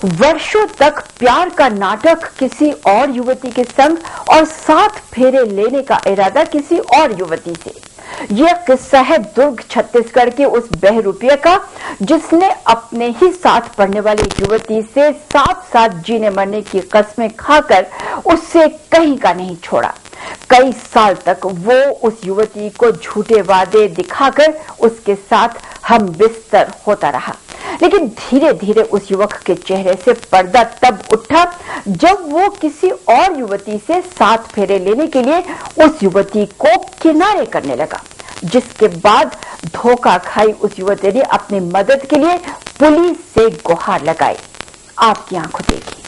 वर्षों तक प्यार का नाटक किसी और युवती के संग और 7 फेरे लेने का इरादा किसी और युवती से। यह किस्सा है दुर्ग छत्तीसगढ़ के उस बहरूपिया का जिसने अपने ही साथ पढ़ने वाली युवती से साथ साथ जीने मरने की कस्में खाकर उससे कहीं का नहीं छोड़ा। कई साल तक वो उस युवती को झूठे वादे दिखाकर उसके साथ हम बिस्तर होता रहा, लेकिन धीरे धीरे उस युवक के चेहरे से पर्दा तब उठा जब वो किसी और युवती से 7 फेरे लेने के लिए उस युवती को किनारे करने लगा, जिसके बाद धोखा खाई उस युवती ने अपनी मदद के लिए पुलिस से गुहार लगाई। आपकी आंखों देखी।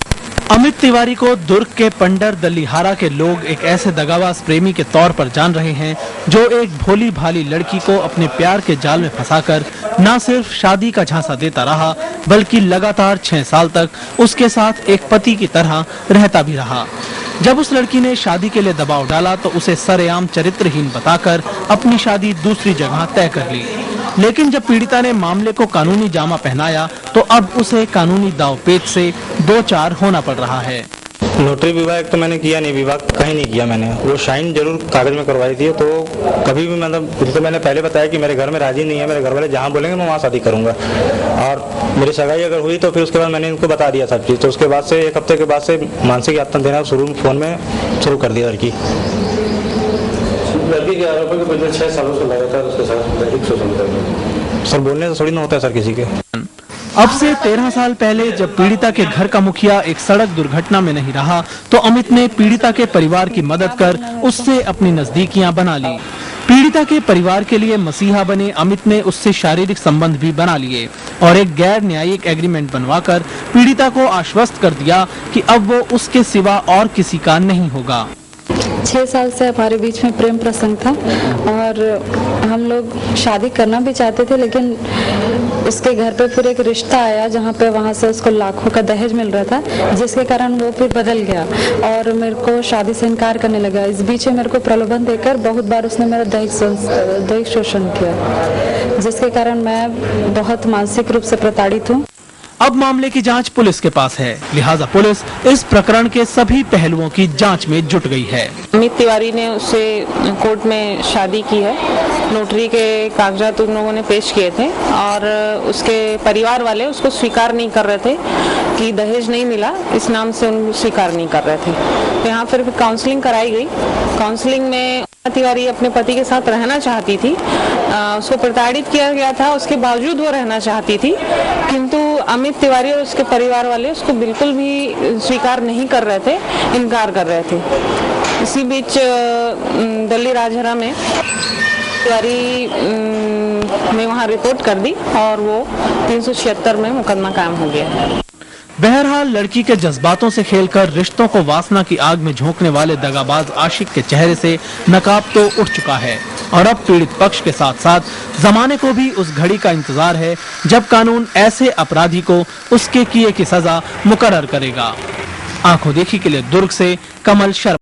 अमित तिवारी को दुर्ग के पंडर दल्लीहारा के लोग एक ऐसे दगाबाज प्रेमी के तौर पर जान रहे हैं जो एक भोली भाली लड़की को अपने प्यार के जाल में फंसाकर न सिर्फ शादी का झांसा देता रहा बल्कि लगातार 6 साल तक उसके साथ एक पति की तरह रहता भी रहा। जब उस लड़की ने शादी के लिए दबाव डाला तो उसे सरेआम चरित्रहीन बताकर अपनी शादी दूसरी जगह तय कर ली, लेकिन जब पीड़िता ने मामले को कानूनी जामा पहनाया तो अब उसे कानूनी दांवपेच से 2-4 होना पड़ रहा है। नोटरी विवाह तो मैंने किया नहीं, विवाह कहीं नहीं किया मैंने। वो साइन जरूर कागज में करवाई थी, तो कभी भी मतलब जैसे मैंने पहले बताया कि मेरे घर में राजी नहीं है, मेरे घर वाले जहाँ बोलेंगे मैं वहाँ शादी करूंगा। और मेरी सगाई अगर हुई तो फिर उसके बाद मैंने इनको बता दिया सब चीज़। तो उसके बाद से 1 हफ्ते के बाद से मानसिक यातना देना फोन में शुरू कर दिया। लड़की के आरोप है कि पिछले 6 सालों से लगातार उसके साथ दैहिक शोषण कर रहे हैं। सर बोलने से थोड़ी ना होता है सर किसी के। अब से 13 साल पहले जब पीड़िता के घर का मुखिया एक सड़क दुर्घटना में नहीं रहा तो अमित ने पीड़िता के परिवार की मदद कर उससे अपनी नजदीकियां बना ली। पीड़िता के परिवार के लिए मसीहा बने अमित ने उससे शारीरिक संबंध भी बना लिए और एक गैर न्यायिक एग्रीमेंट बनवाकर पीड़िता को आश्वस्त कर दिया कि अब वो उसके सिवा और किसी का नहीं होगा। 6 साल से हमारे बीच में प्रेम प्रसंग था और हम लोग शादी करना भी चाहते थे, लेकिन उसके घर पे फिर एक रिश्ता आया जहाँ पे वहाँ से उसको लाखों का दहेज मिल रहा था, जिसके कारण वो फिर बदल गया और मेरे को शादी से इनकार करने लगा। इस बीच मेरे को प्रलोभन देकर बहुत बार उसने मेरा दैहिक शोषण किया, जिसके कारण मैं बहुत मानसिक रूप से प्रताड़ित हूँ। अब मामले की जांच पुलिस के पास है, लिहाजा पुलिस इस प्रकरण के सभी पहलुओं की जांच में जुट गई है। अमित तिवारी ने उससे कोर्ट में शादी की है, नोटरी के कागजात उन लोगों ने पेश किए थे और उसके परिवार वाले उसको स्वीकार नहीं कर रहे थे कि दहेज नहीं मिला, इस नाम से उन स्वीकार नहीं कर रहे थे। तो यहाँ फिर काउंसलिंग कराई गई। काउंसलिंग में तिवारी अपने पति के साथ रहना चाहती थी, उसको प्रताड़ित किया गया था, उसके बावजूद वो रहना चाहती थी, किंतु अमित तिवारी और उसके परिवार वाले उसको बिल्कुल भी स्वीकार नहीं कर रहे थे, इनकार कर रहे थे। इसी बीच दिल्ली राजहरा में तिवारी ने वहाँ रिपोर्ट कर दी और वो 376 में मुकदमा कायम हो गया। बहरहाल लड़की के जज्बातों से खेलकर रिश्तों को वासना की आग में झोंकने वाले दगाबाज आशिक के चेहरे से नकाब तो उठ चुका है और अब पीड़ित पक्ष के साथ साथ जमाने को भी उस घड़ी का इंतजार है जब कानून ऐसे अपराधी को उसके किए की सजा मुकर्रर करेगा। आंखों देखी के लिए दुर्ग से कमल शर्मा।